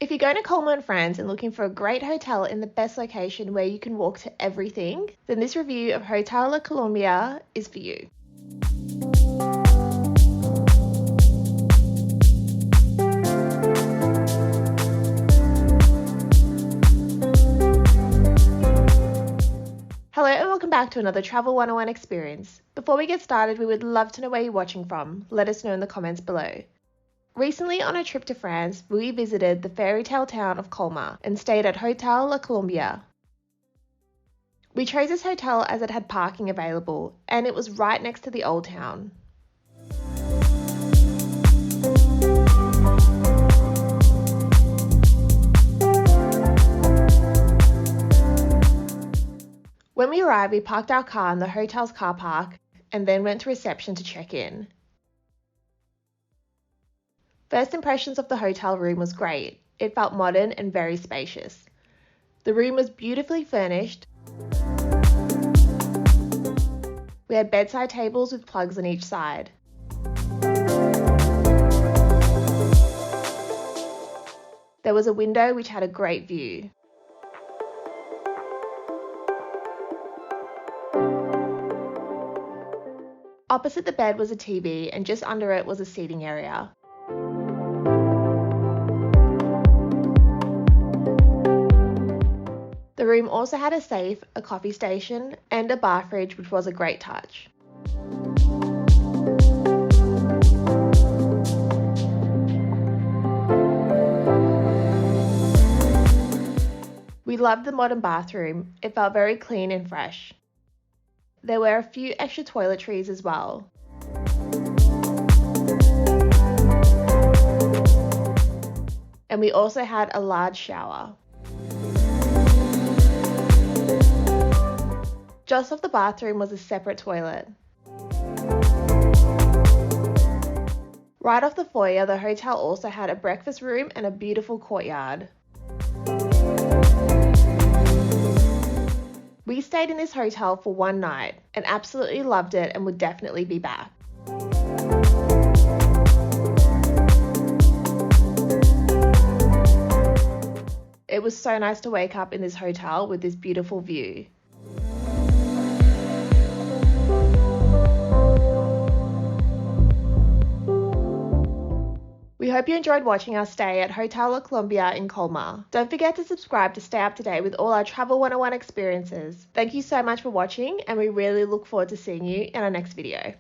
If you're going to Colmar France and looking for a great hotel in the best location where you can walk to everything, then this review of Hotel Le Colombier is for you. Hello and welcome back to another Travel 101 experience. Before we get started, we would love to know where you're watching from. Let us know in the comments below. Recently on a trip to France, we visited the fairy tale town of Colmar and stayed at Hotel Le Colombier. We chose this hotel as it had parking available and it was right next to the old town. When we arrived, we parked our car in the hotel's car park and then went to reception to check in. First impressions of the hotel room was great. It felt modern and very spacious. The room was beautifully furnished. We had bedside tables with plugs on each side. There was a window which had a great view. Opposite the bed was a TV and just under it was a seating area. The room also had a safe, a coffee station, and a bar fridge, which was a great touch. We loved the modern bathroom. It felt very clean and fresh. There were a few extra toiletries as well. And we also had a large shower. Just off the bathroom was a separate toilet. Right off the foyer, the hotel also had a breakfast room and a beautiful courtyard. We stayed in this hotel for one night and absolutely loved it and would definitely be back. It was so nice to wake up in this hotel with this beautiful view. We hope you enjoyed watching our stay at Hotel Le Colombier in Colmar. Don't forget to subscribe to stay up to date with all our Travel 101 experiences. Thank you so much for watching and we really look forward to seeing you in our next video.